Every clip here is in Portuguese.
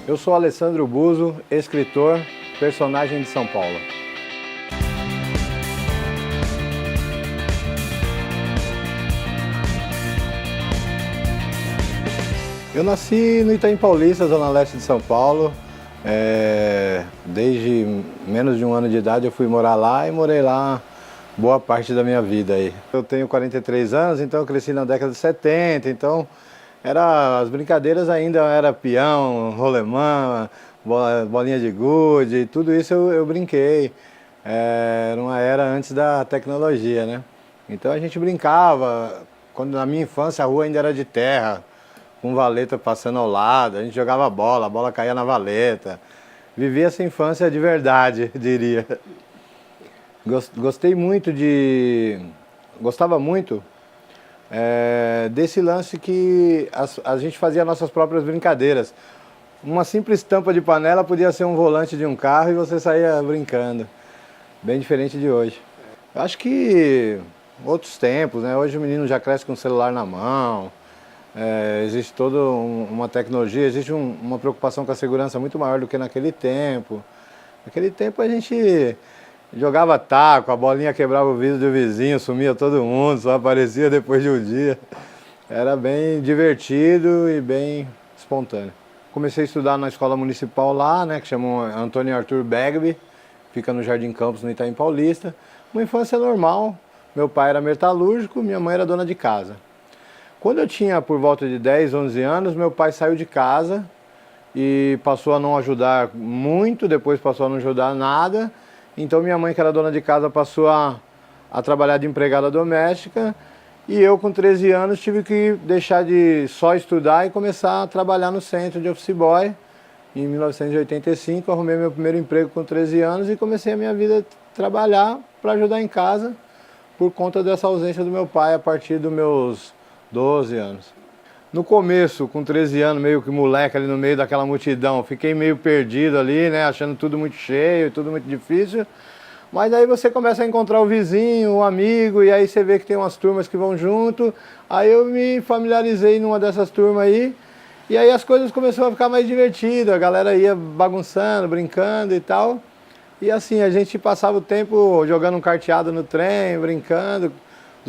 Eu sou Alessandro Buzo, escritor, personagem de São Paulo. Eu nasci no Itaim Paulista, zona leste de São Paulo. Desde menos de um ano de idade eu fui morar lá e morei lá boa parte da minha vida aí. Eu tenho 43 anos, então eu cresci na década de 70, então as brincadeiras ainda era peão, rolemã, bolinha de gude, tudo isso eu brinquei. Era uma era antes da tecnologia, né? Então a gente brincava, quando na minha infância a rua ainda era de terra, com valeta passando ao lado, a gente jogava bola, a bola caía na valeta. Vivi essa infância de verdade, diria. Gostava muito desse lance que a gente fazia nossas próprias brincadeiras. Uma simples tampa de panela podia ser um volante de um carro e você saía brincando. Bem diferente de hoje. Eu acho que outros tempos, né? Hoje o menino já cresce com o celular na mão. Existe toda uma tecnologia, existe uma preocupação com a segurança muito maior do que naquele tempo. Naquele tempo a gente jogava taco, a bolinha quebrava o vidro do vizinho, sumia todo mundo, só aparecia depois de um dia. Era bem divertido e bem espontâneo. Comecei a estudar na escola municipal lá, né, que chamam Antônio Arthur Begby, fica no Jardim Campos, no Itaim Paulista. Uma infância normal, meu pai era metalúrgico, minha mãe era dona de casa. Quando eu tinha por volta de 10, 11 anos, meu pai saiu de casa e passou a não ajudar muito, depois passou a não ajudar nada. Então minha mãe, que era dona de casa, passou a trabalhar de empregada doméstica e eu, com 13 anos, tive que deixar de só estudar e começar a trabalhar no centro de office boy. Em 1985, arrumei meu primeiro emprego com 13 anos e comecei a minha vida a trabalhar para ajudar em casa por conta dessa ausência do meu pai a partir dos meus 12 anos. No começo, com 13 anos, meio que moleque ali no meio daquela multidão, fiquei meio perdido ali, né, achando tudo muito cheio, tudo muito difícil. Mas aí você começa a encontrar o vizinho, o amigo, e aí você vê que tem umas turmas que vão junto. Aí eu me familiarizei numa dessas turmas aí, e aí as coisas começaram a ficar mais divertidas, a galera ia bagunçando, brincando e tal. E assim, a gente passava o tempo jogando um carteado no trem, brincando,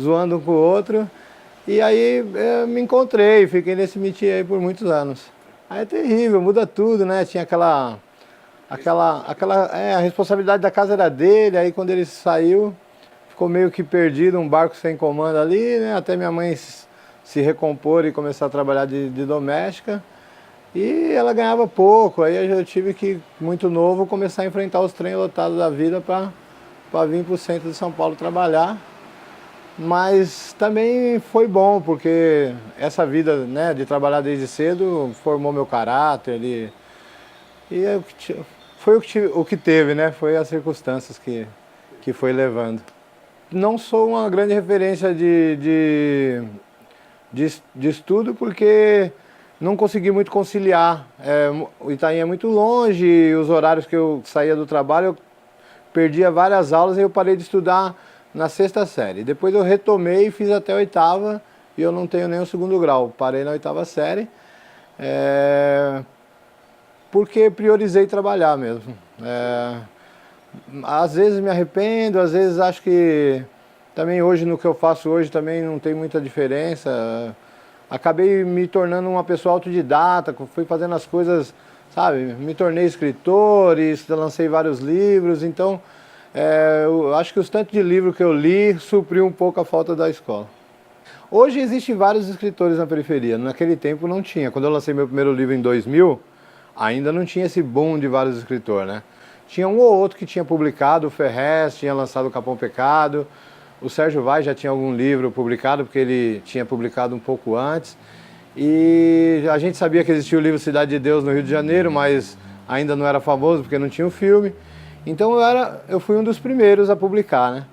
zoando um com o outro. E aí eu me encontrei, fiquei nesse métier aí por muitos anos. Aí é terrível, muda tudo, né? Tinha a responsabilidade da casa era dele, aí quando ele saiu, ficou meio que perdido, um barco sem comando ali, né? Até minha mãe se recompor e começar a trabalhar de doméstica. E ela ganhava pouco, aí eu tive que, muito novo, começar a enfrentar os trens lotados da vida para vir para o centro de São Paulo trabalhar. Mas também foi bom, porque essa vida, né, de trabalhar desde cedo formou meu caráter foi o que teve, né? Foi as circunstâncias que foi levando. Não sou uma grande referência de estudo porque não consegui muito conciliar. O Itaim é muito longe, os horários que eu saía do trabalho eu perdia várias aulas e eu parei de estudar na 6ª série. Depois eu retomei e fiz até a 8ª e eu não tenho nem o 2º grau. Parei na 8ª série porque priorizei trabalhar mesmo. Às vezes me arrependo, às vezes acho que também hoje no que eu faço hoje também não tem muita diferença. Acabei me tornando uma pessoa autodidata, fui fazendo as coisas, sabe? Me tornei escritor e lancei vários livros, então eu acho que os tantos de livros que eu li supriu um pouco a falta da escola. Hoje existem vários escritores na periferia, naquele tempo não tinha. Quando eu lancei meu primeiro livro em 2000, ainda não tinha esse boom de vários escritores, né? Tinha um ou outro que tinha publicado, o Ferrez tinha lançado o Capão Pecado, o Sérgio Vaz já tinha algum livro publicado, porque ele tinha publicado um pouco antes. E a gente sabia que existia o livro Cidade de Deus no Rio de Janeiro, mas ainda não era famoso porque não tinha o filme. Então eu fui um dos primeiros a publicar, né?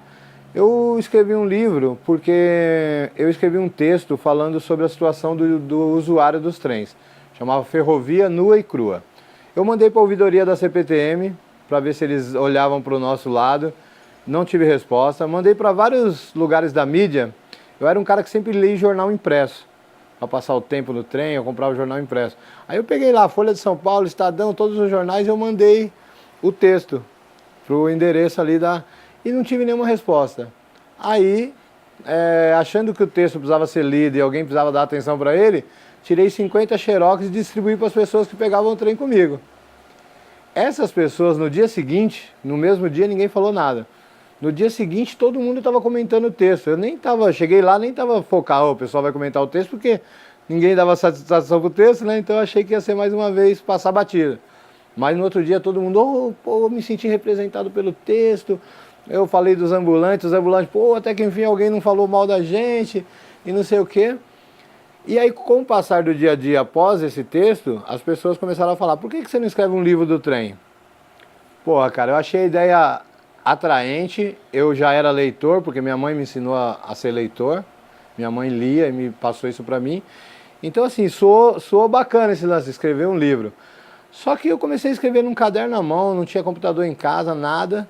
Eu escrevi um livro porque eu escrevi um texto falando sobre a situação do usuário dos trens. Chamava Ferrovia Nua e Crua. Eu mandei para a ouvidoria da CPTM para ver se eles olhavam para o nosso lado. Não tive resposta. Mandei para vários lugares da mídia. Eu era um cara que sempre li jornal impresso. para passar o tempo no trem, eu comprava o jornal impresso. Aí eu peguei lá, Folha de São Paulo, Estadão, todos os jornais, e eu mandei o texto pro endereço ali e não tive nenhuma resposta. Aí, achando que o texto precisava ser lido e alguém precisava dar atenção para ele, tirei 50 xerox e distribuí para as pessoas que pegavam o trem comigo. Essas pessoas, no dia seguinte, no mesmo dia ninguém falou nada. No dia seguinte todo mundo estava comentando o texto. Eu nem estava, cheguei lá, nem estava focado, o pessoal vai comentar o texto, porque ninguém dava satisfação pro texto, né? Então eu achei que ia ser mais uma vez passar batida. Mas no outro dia todo mundo, pô, eu me senti representado pelo texto. Eu falei dos ambulantes, os ambulantes, pô, até que enfim alguém não falou mal da gente e não sei o quê. E aí, com o passar do dia a dia após esse texto, as pessoas começaram a falar, por que você não escreve um livro do trem? Porra, cara, eu achei a ideia atraente, eu já era leitor, porque minha mãe me ensinou a ser leitor, minha mãe lia e me passou isso pra mim. Então assim, soou bacana esse lance, escrever um livro. Só que eu comecei a escrever num caderno à mão, não tinha computador em casa, nada,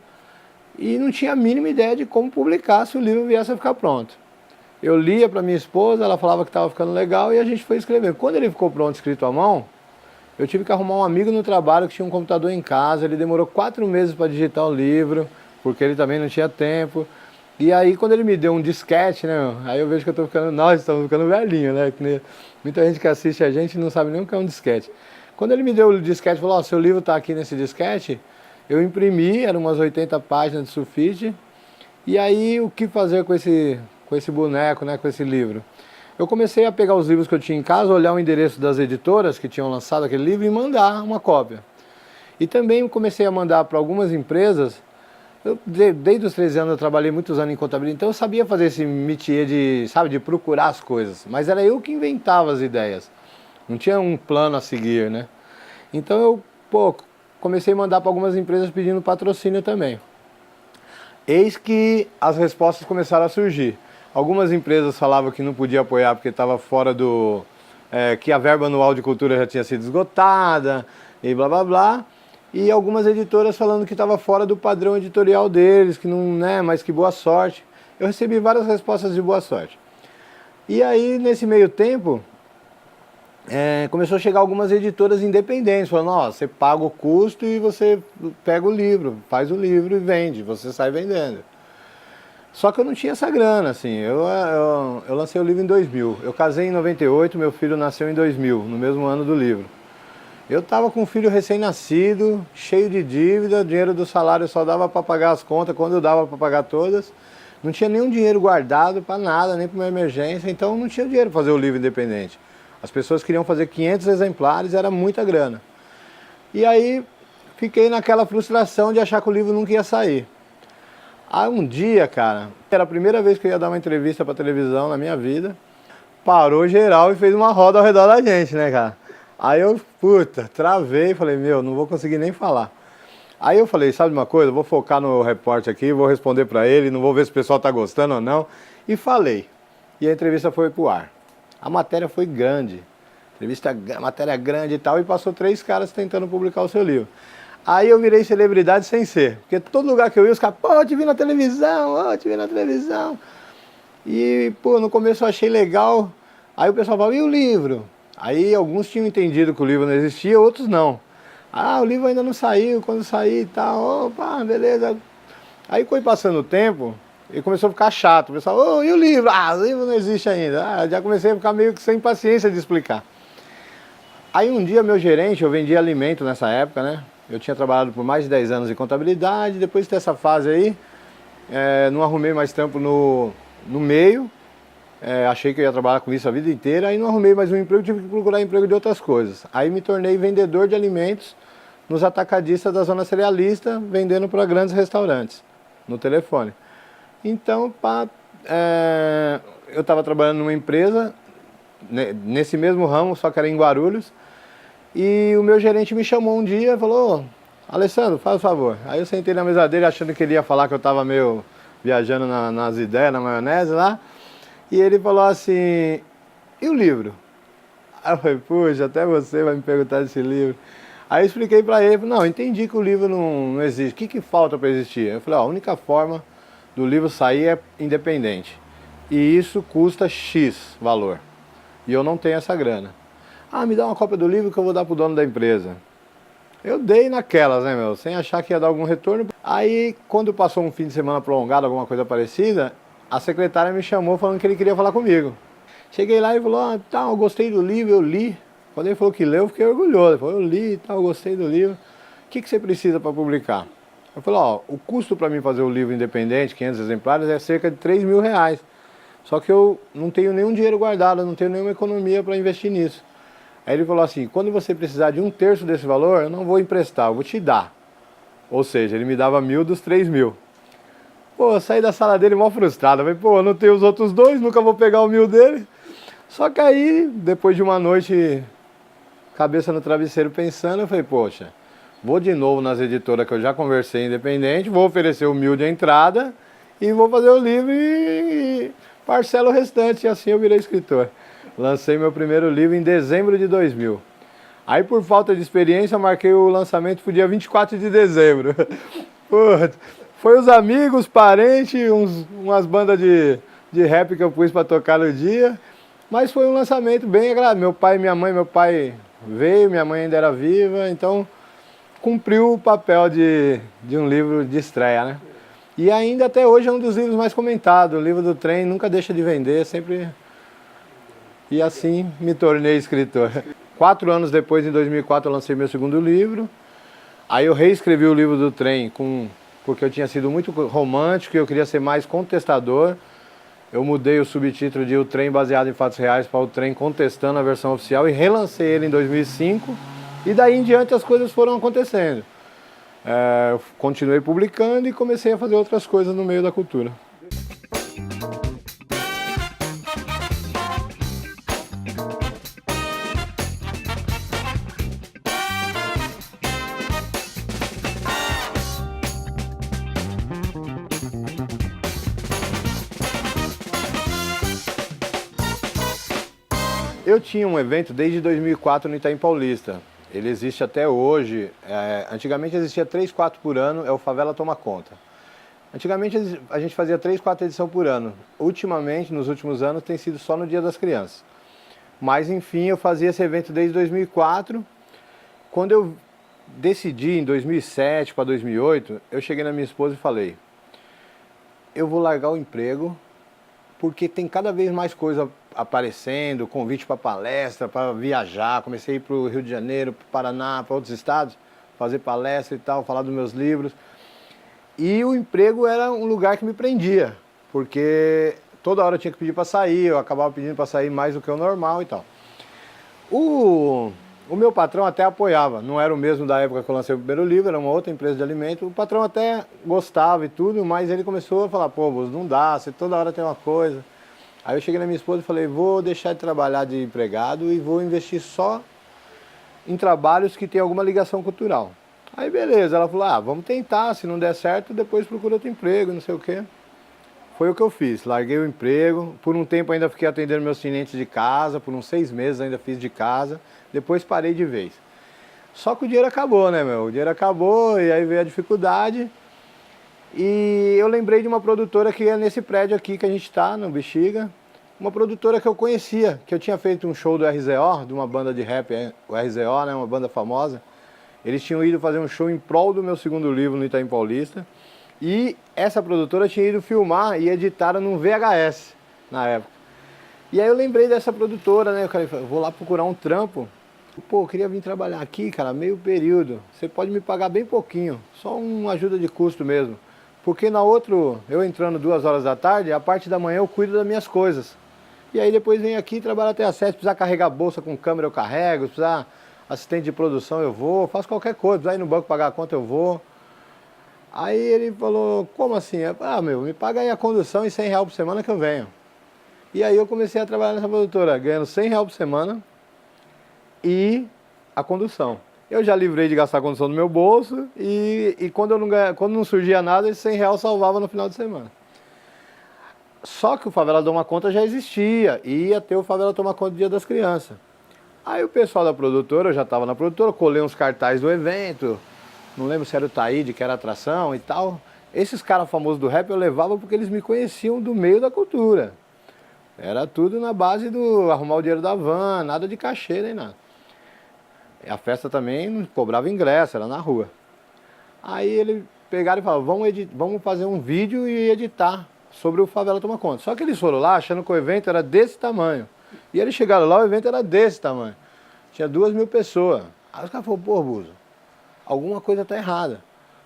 e não tinha a mínima ideia de como publicar se o livro viesse a ficar pronto. Eu lia para minha esposa, ela falava que estava ficando legal e a gente foi escrever. Quando ele ficou pronto, escrito à mão, eu tive que arrumar um amigo no trabalho que tinha um computador em casa, ele demorou 4 meses para digitar o livro, porque ele também não tinha tempo. E aí quando ele me deu um disquete, né, aí eu vejo que eu tô ficando, nós estamos ficando velhinho, né, muita gente que assiste a gente não sabe nem o que é um disquete. Quando ele me deu o disquete, falou, ó, seu livro está aqui nesse disquete, eu imprimi, eram umas 80 páginas de sulfite, e aí o que fazer com esse boneco, né, com esse livro? Eu comecei a pegar os livros que eu tinha em casa, olhar o endereço das editoras que tinham lançado aquele livro e mandar uma cópia. E também comecei a mandar para algumas empresas. Desde os 13 anos eu trabalhei muitos anos em contabilidade, então eu sabia fazer esse métier de procurar as coisas. Mas era eu que inventava as ideias. Não tinha um plano a seguir, né? Então eu, comecei a mandar para algumas empresas pedindo patrocínio também. Eis que as respostas começaram a surgir. Algumas empresas falavam que não podia apoiar porque estava fora que a verba anual de cultura já tinha sido esgotada e blá blá blá. E algumas editoras falando que estava fora do padrão editorial deles, que não, né, mas que boa sorte. Eu recebi várias respostas de boa sorte. E aí, nesse meio tempo, começou a chegar algumas editoras independentes, falando, ó, você paga o custo e você pega o livro, faz o livro e vende, você sai vendendo. Só que eu não tinha essa grana, assim, eu lancei o livro em 2000, eu casei em 98, meu filho nasceu em 2000, no mesmo ano do livro. Eu estava com um filho recém-nascido, cheio de dívida, o dinheiro do salário só dava para pagar as contas, quando eu dava para pagar todas. Não tinha nenhum dinheiro guardado para nada, nem para uma emergência, então não tinha dinheiro para fazer o livro independente. As pessoas queriam fazer 500 exemplares, era muita grana. E aí fiquei naquela frustração de achar que o livro nunca ia sair. Aí um dia, cara, era a primeira vez que eu ia dar uma entrevista para televisão na minha vida, parou geral e fez uma roda ao redor da gente, né, cara? Aí eu, travei, falei, meu, não vou conseguir nem falar. Aí eu falei, sabe uma coisa, eu vou focar no repórter aqui, vou responder para ele, não vou ver se o pessoal tá gostando ou não. E falei. E a entrevista foi pro ar. A matéria foi grande, matéria grande e tal, e passou 3 caras tentando publicar o seu livro. Aí eu virei celebridade sem ser, porque todo lugar que eu ia, os caras, pô, eu te vi na televisão, eu te vi na televisão. E, pô, no começo eu achei legal, aí o pessoal falava, e o livro? Aí alguns tinham entendido que o livro não existia, outros não. Ah, o livro ainda não saiu, quando sair e tal, opa, beleza. Aí foi passando o tempo e começou a ficar chato. O pessoal, oh, e o livro? Ah, o livro não existe ainda. Ah, já comecei a ficar meio que sem paciência de explicar. Aí um dia meu gerente, eu vendia alimento nessa época, né? Eu tinha trabalhado por mais de 10 anos em contabilidade, depois dessa fase aí, não arrumei mais tempo no meio. Achei que eu ia trabalhar com isso a vida inteira, aí não arrumei mais um emprego, tive que procurar emprego de outras coisas. Aí me tornei vendedor de alimentos nos atacadistas da zona cerealista, vendendo para grandes restaurantes, no telefone. Então, eu estava trabalhando numa empresa, nesse mesmo ramo, só que era em Guarulhos, e o meu gerente me chamou um dia e falou, Alessandro, faz o favor. Aí eu sentei na mesa dele achando que ele ia falar que eu estava meio viajando nas ideias, na maionese lá, e ele falou assim, e o livro? Aí eu falei, puxa, até você vai me perguntar desse livro. Aí eu expliquei para ele, não, entendi que o livro não existe, o que falta para existir? Eu falei, a única forma do livro sair é independente, e isso custa X valor. e eu não tenho essa grana. Ah, me dá uma cópia do livro que eu vou dar pro dono da empresa. Eu dei naquelas, né, meu, sem achar que ia dar algum retorno. Aí, quando passou um fim de semana prolongado, alguma coisa parecida, a secretária me chamou falando que ele queria falar comigo. Cheguei lá e falou, ah, tá, eu gostei do livro, eu li. Quando ele falou que leu, eu fiquei orgulhoso. Ele falou, eu li e tal, eu gostei do livro. O que você precisa para publicar? Eu falei, ó, o custo para mim fazer o livro independente, 500 exemplares, é cerca de 3 mil reais. Só que eu não tenho nenhum dinheiro guardado, não tenho nenhuma economia para investir nisso. Aí ele falou assim, quando você precisar de 1/3 desse valor, eu não vou emprestar, eu vou te dar. Ou seja, ele me dava 1.000 dos 3 mil. Pô, eu saí da sala dele mó frustrado. Eu falei, pô, eu não tenho os outros dois, nunca vou pegar o 1.000 dele. Só que aí, depois de uma noite, cabeça no travesseiro pensando, eu falei, poxa, vou de novo nas editoras que eu já conversei independente, vou oferecer o 1.000 de entrada e vou fazer o livro e parcelo o restante. E assim eu virei escritor. Lancei meu primeiro livro em dezembro de 2000. Aí, por falta de experiência, marquei o lançamento para o dia 24 de dezembro. Foi os amigos, parentes, umas bandas de rap que eu pus para tocar no dia. Mas foi um lançamento bem agradável. Meu pai e minha mãe, meu pai veio, minha mãe ainda era viva, então cumpriu o papel de um livro de estreia, né? E ainda até hoje é um dos livros mais comentados. O livro do trem nunca deixa de vender, sempre... E assim me tornei escritor. 4 anos depois, em 2004, eu lancei meu segundo livro. Aí eu reescrevi o livro do trem, porque eu tinha sido muito romântico e eu queria ser mais contestador. Eu mudei o subtítulo de O Trem Baseado em Fatos Reais para O Trem Contestando a Versão Oficial e relancei ele em 2005. E daí em diante as coisas foram acontecendo. Eu continuei publicando e comecei a fazer outras coisas no meio da cultura. Eu tinha um evento desde 2004 no Itaim Paulista. Ele existe até hoje. Antigamente existia 3, 4 por ano, é o Favela Toma Conta. Antigamente a gente fazia 3, 4 edições por ano. Ultimamente, nos últimos anos, tem sido só no Dia das Crianças. Mas enfim, eu fazia esse evento desde 2004. Quando eu decidi, em 2007 para 2008, eu cheguei na minha esposa e falei, eu vou largar o emprego, porque tem cada vez mais coisa aparecendo, convite para palestra, para viajar. Comecei a ir para o Rio de Janeiro, para o Paraná, para outros estados, fazer palestra e tal, falar dos meus livros. E o emprego era um lugar que me prendia, porque toda hora eu tinha que pedir para sair, eu acabava pedindo para sair mais do que o normal e tal. O meu patrão até apoiava, não era o mesmo da época que eu lancei o primeiro livro, era uma outra empresa de alimento. O patrão até gostava e tudo, mas ele começou a falar, pô, não dá, você toda hora tem uma coisa. Aí eu cheguei na minha esposa e falei, vou deixar de trabalhar de empregado e vou investir só em trabalhos que tem alguma ligação cultural. Aí beleza, ela falou, vamos tentar, se não der certo, depois procura outro emprego, não sei o quê. Foi o que eu fiz, larguei o emprego, por um tempo ainda fiquei atendendo meus clientes de casa, por uns 6 meses ainda fiz de casa, depois parei de vez. Só que o dinheiro acabou, né, meu? O dinheiro acabou e aí veio a dificuldade. E eu lembrei de uma produtora que é nesse prédio aqui que a gente está, no Bexiga. Uma produtora que eu conhecia, que eu tinha feito um show do RZO, de uma banda de rap, o RZO, né, uma banda famosa. Eles tinham ido fazer um show em prol do meu segundo livro no Itaim Paulista. E essa produtora tinha ido filmar e editar num VHS na época. E aí eu lembrei dessa produtora, né? Eu falei, vou lá procurar um trampo. Pô, eu queria vir trabalhar aqui, cara, meio período. Você pode me pagar bem pouquinho, só uma ajuda de custo mesmo. Porque eu entrando 2 horas da tarde, a parte da manhã eu cuido das minhas coisas. E aí depois venho aqui e trabalho até às 7. Se precisar carregar bolsa com câmera, eu carrego. Se precisar assistente de produção, eu vou. Faço qualquer coisa. Se precisar ir no banco pagar a conta, eu vou. Aí ele falou, como assim? Me paga aí a condução e R$100 por semana que eu venho. E aí eu comecei a trabalhar nessa produtora, ganhando R$100 por semana e a condução. Eu já livrei de gastar a condução do meu bolso e quando não surgia nada, esse R$100 salvava no final de semana. Só que o Favela Toma Conta já existia e ia ter o Favela Toma Conta do Dia das Crianças. Aí o pessoal da produtora, eu já estava na produtora, colei uns cartazes do evento, não lembro se era o Taíde, que era atração e tal. Esses caras famosos do rap eu levava porque eles me conheciam do meio da cultura. Era tudo na base do arrumar o dinheiro da van, nada de cachê nem nada. A festa também não cobrava ingresso, era na rua. Aí ele pegaram e falaram, vamos fazer um vídeo e editar sobre o Favela Toma Conta. Só que eles foram lá achando que o evento era desse tamanho. E eles chegaram lá, o evento era desse tamanho. Tinha 2.000 pessoas. Aí os caras falaram, pô, Buzo, alguma coisa tá errada.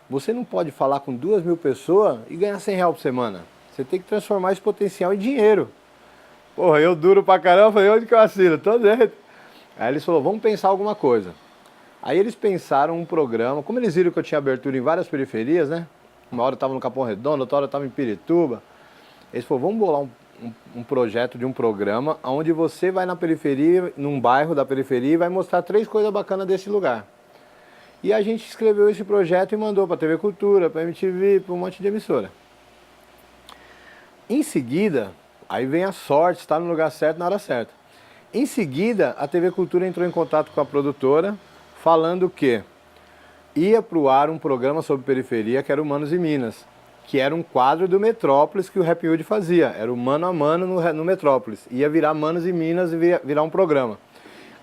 Você não pode falar com 2.000 pessoas e ganhar R$100 por semana. Você tem que transformar esse potencial em dinheiro. Porra, eu duro pra caramba, falei, onde que eu assino? Tô dentro. Aí eles falaram, vamos pensar alguma coisa. Aí eles pensaram um programa, como eles viram que eu tinha abertura em várias periferias, né? Uma hora eu estava no Capão Redondo, outra hora eu estava em Pirituba. Eles falaram, vamos bolar um projeto de um programa onde você vai na periferia, num bairro da periferia e vai mostrar 3 coisas bacanas desse lugar. E a gente escreveu esse projeto e mandou para a TV Cultura, para a MTV, para um monte de emissora. Em seguida, aí vem a sorte, está no lugar certo na hora certa. Em seguida, a TV Cultura entrou em contato com a produtora, falando que ia pro ar um programa sobre periferia, que era o Manos e Minas, que era um quadro do Metrópolis que o Rap Hood fazia. Era o mano a mano no Metrópolis. Ia virar Manos e Minas e virar um programa.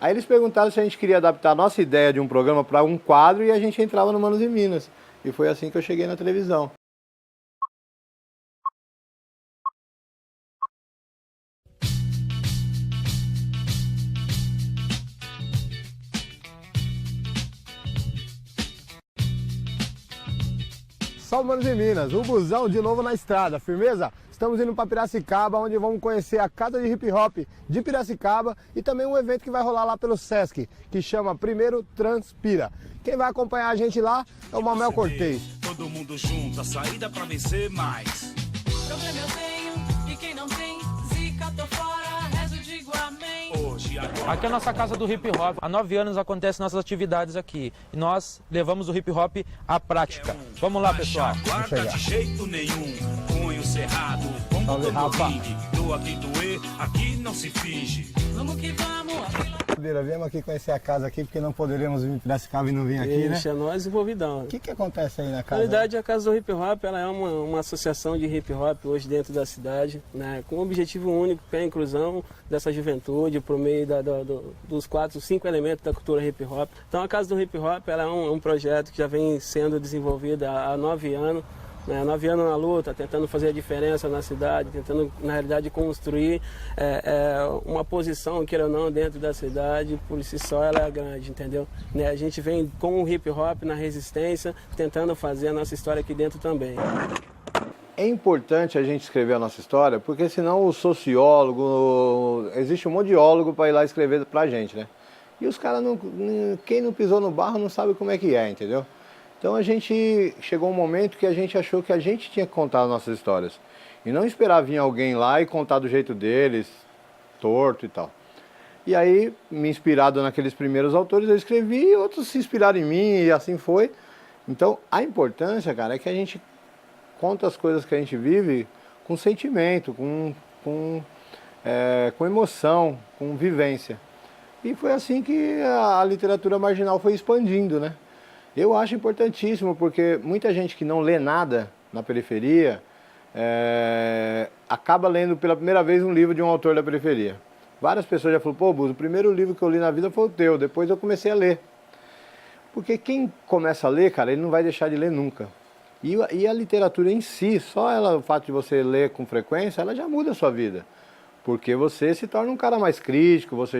Aí eles perguntaram se a gente queria adaptar a nossa ideia de um programa para um quadro e a gente entrava no Manos e Minas. E foi assim que eu cheguei na televisão. Só Manos e Minas, o busão de novo na estrada, firmeza? Estamos indo para Piracicaba, onde vamos conhecer a Casa de Hip Hop de Piracicaba e também um evento que vai rolar lá pelo Sesc, que chama Primeiro Transpira. Quem vai acompanhar a gente lá é o Mamel Cortez. Todo mundo junto, a saída para vencer mais. Problema eu tenho, e quem não tem, zica, tô fora, rezo, digo amém. Aqui é a nossa casa do hip hop. Há 9 anos acontecem nossas atividades aqui. E nós levamos o hip hop à prática. Vamos lá, pessoal. Guarda de jeito nenhum, punho cerrado, como todo ringue. Doa quem doer, aqui não se finge. Vamos que vamos, Viemos aqui conhecer a casa aqui, porque não poderíamos vir em Piracicaba e não vir aqui, né? É nós envolvidão. O que acontece aí na Na casa? verdade, a Casa do Hip Hop ela é uma associação de hip hop hoje dentro da cidade, né, com o objetivo único que é a inclusão dessa juventude por meio dos 4, 5 elementos da cultura hip hop. Então a Casa do Hip Hop ela é um projeto que já vem sendo desenvolvido há 9 anos. 9 anos na luta, tentando fazer a diferença na cidade, tentando, na realidade, construir uma posição, queira ou não, dentro da cidade, por si só ela é grande, entendeu? A gente vem com o hip hop na resistência, tentando fazer a nossa história aqui dentro também. É importante a gente escrever a nossa história, porque senão o sociólogo, existe um monte de biólogo para ir lá escrever pra gente, né? E os caras, quem não pisou no barro não sabe como é que é, entendeu? Então a gente chegou um momento que a gente achou que a gente tinha que contar as nossas histórias. E não esperar vir alguém lá e contar do jeito deles, torto e tal. E aí, me inspirado naqueles primeiros autores, eu escrevi, outros se inspiraram em mim e assim foi. Então a importância, cara, é que a gente conta as coisas que a gente vive com sentimento, com emoção, com vivência. E foi assim que a literatura marginal foi expandindo, né? Eu acho importantíssimo, porque muita gente que não lê nada na periferia acaba lendo pela primeira vez um livro de um autor da periferia. Várias pessoas já falaram, pô, Buzo, o primeiro livro que eu li na vida foi o teu, depois eu comecei a ler. Porque quem começa a ler, cara, ele não vai deixar de ler nunca. E a literatura em si, só o fato de você ler com frequência, ela já muda a sua vida. Porque você se torna um cara mais crítico, você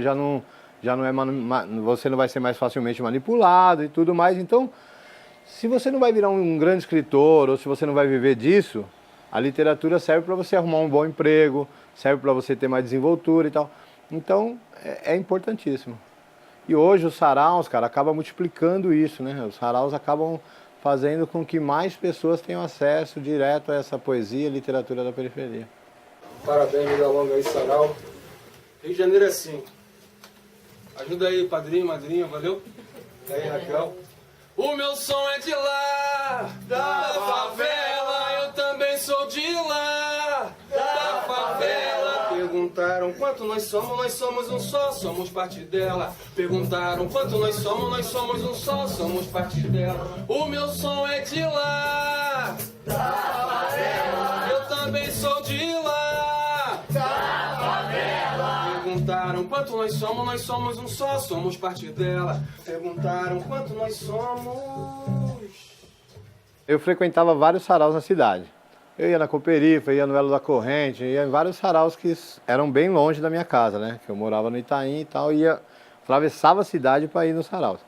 você não vai ser mais facilmente manipulado e tudo mais. Então, se você não vai virar um grande escritor ou se você não vai viver disso, a literatura serve para você arrumar um bom emprego, serve para você ter mais desenvoltura e tal. Então, é importantíssimo. E hoje os saraus, cara, acabam multiplicando isso, né? Os saraus acabam fazendo com que mais pessoas tenham acesso direto a essa poesia e literatura da periferia. Parabéns, vida longa aí, sarau. Rio de Janeiro é assim. Ajuda aí, padrinho, madrinha, valeu? Aí, Raquel. O meu som é de lá, da favela. Eu também sou de lá, da favela. Perguntaram quanto nós somos um só, somos parte dela. Perguntaram quanto nós somos um só, somos parte dela. O meu som é de lá, da favela. Eu também sou de lá, da favela. Perguntaram quanto nós somos um só, somos parte dela. Perguntaram quanto nós somos. Eu frequentava vários saraus na cidade. Eu ia na Cooperifa, ia no Elo da Corrente, ia em vários saraus que eram bem longe da minha casa, né? Que eu morava no Itaim e tal, atravessava a cidade para ir nos saraus.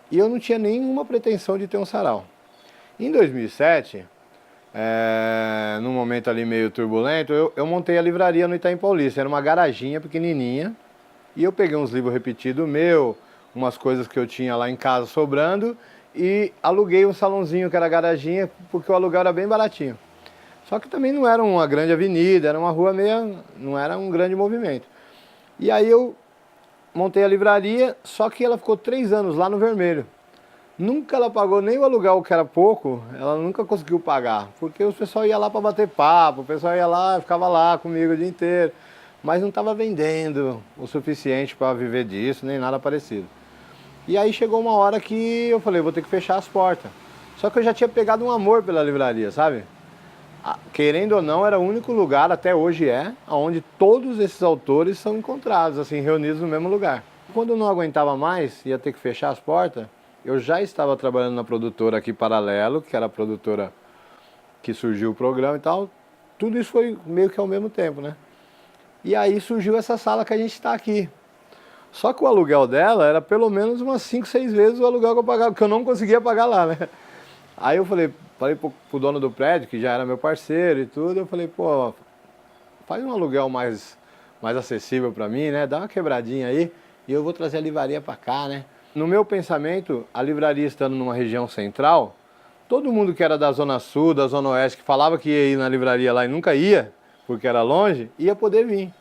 E eu não tinha nenhuma pretensão de ter um sarau. Em 2007, num momento ali meio turbulento, eu montei a livraria no Itaim Paulista. Era uma garaginha pequenininha e eu peguei uns livros repetidos umas coisas que eu tinha lá em casa sobrando e aluguei um salãozinho que era garaginha, porque o aluguel era bem baratinho. Só que também não era uma grande avenida, era uma rua não era um grande movimento. E aí eu montei a livraria, só que ela ficou 3 anos lá no vermelho. Nunca ela pagou nem o aluguel, que era pouco, ela nunca conseguiu pagar. Porque o pessoal ia lá para bater papo, o pessoal ia lá, ficava lá comigo o dia inteiro. Mas não estava vendendo o suficiente para viver disso, nem nada parecido. E aí chegou uma hora que eu falei, vou ter que fechar as portas. Só que eu já tinha pegado um amor pela livraria, sabe? Querendo ou não, era o único lugar, até hoje onde todos esses autores são encontrados, assim, reunidos no mesmo lugar. Quando eu não aguentava mais, ia ter que fechar as portas, eu já estava trabalhando na produtora aqui Paralelo, que era a produtora que surgiu o programa e tal. Tudo isso foi meio que ao mesmo tempo, né? E aí surgiu essa sala que a gente está aqui. Só que o aluguel dela era pelo menos umas 5, 6 vezes o aluguel que eu pagava, que eu não conseguia pagar lá, né? Aí eu falei pro dono do prédio, que já era meu parceiro e tudo, eu falei, pô, faz um aluguel mais acessível para mim, né? Dá uma quebradinha aí e eu vou trazer a livraria para cá, né? No meu pensamento, a livraria estando numa região central, todo mundo que era da Zona Sul, da Zona Oeste, que falava que ia ir na livraria lá e nunca ia, porque era longe, ia poder vir.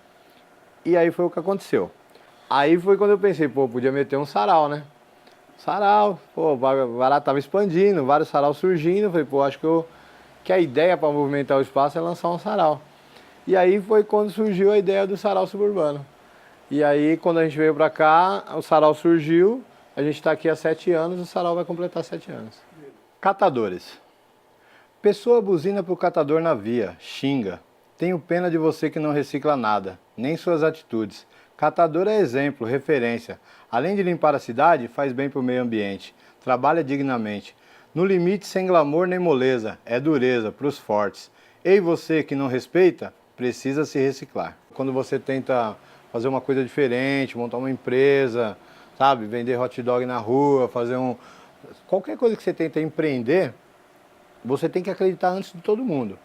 E aí foi o que aconteceu. Aí foi quando eu pensei, pô, podia meter um sarau, né? Sarau, pô, o barato tava expandindo, vários saraus surgindo, falei, pô, acho que a ideia para movimentar o espaço é lançar um sarau. E aí foi quando surgiu a ideia do sarau suburbano. E aí, quando a gente veio para cá, o sarau surgiu, a gente está aqui há 7 anos, o sarau vai completar 7 anos. Catadores. Pessoa buzina pro catador na via, xinga. Tenho pena de você que não recicla nada, nem suas atitudes. Catador é exemplo, referência. Além de limpar a cidade, faz bem pro meio ambiente. Trabalha dignamente. No limite, sem glamour nem moleza, é dureza pros fortes. Ei, você que não respeita, precisa se reciclar. Quando você tenta fazer uma coisa diferente, montar uma empresa, sabe, vender hot dog na rua, qualquer coisa que você tenta empreender, você tem que acreditar antes de todo mundo.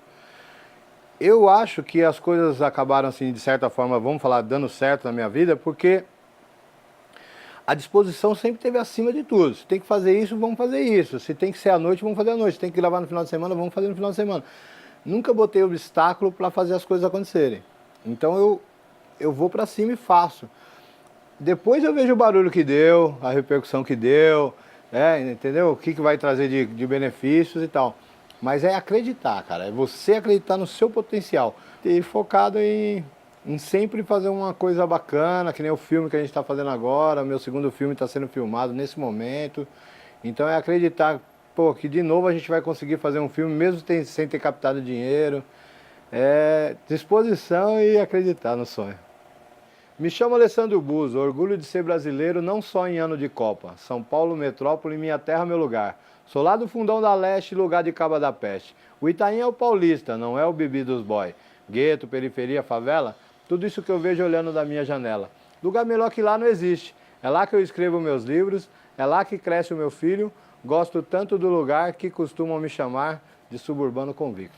Eu acho que as coisas acabaram, assim, de certa forma, vamos falar, dando certo na minha vida, porque a disposição sempre esteve acima de tudo. Se tem que fazer isso, vamos fazer isso. Se tem que ser à noite, vamos fazer à noite. Se tem que gravar no final de semana, vamos fazer no final de semana. Nunca botei obstáculo para fazer as coisas acontecerem. Então eu vou para cima e faço. Depois eu vejo o barulho que deu, a repercussão que deu, entendeu? O que vai trazer de benefícios e tal. Mas é acreditar, cara. É você acreditar no seu potencial. E focado em sempre fazer uma coisa bacana, que nem o filme que a gente está fazendo agora. O meu segundo filme está sendo filmado nesse momento. Então é acreditar, pô, que de novo a gente vai conseguir fazer um filme, mesmo sem ter captado dinheiro. É disposição e acreditar no sonho. Me chamo Alessandro Buzo, orgulho de ser brasileiro não só em ano de Copa. São Paulo, metrópole, minha terra, meu lugar. Sou lá do fundão da leste, lugar de Caba da Peste. O Itaim é o paulista, não é o Bibi dos boy. Gueto, periferia, favela, tudo isso que eu vejo olhando da minha janela. Lugar melhor que lá não existe. É lá que eu escrevo meus livros, é lá que cresce o meu filho. Gosto tanto do lugar que costumam me chamar de suburbano convicto.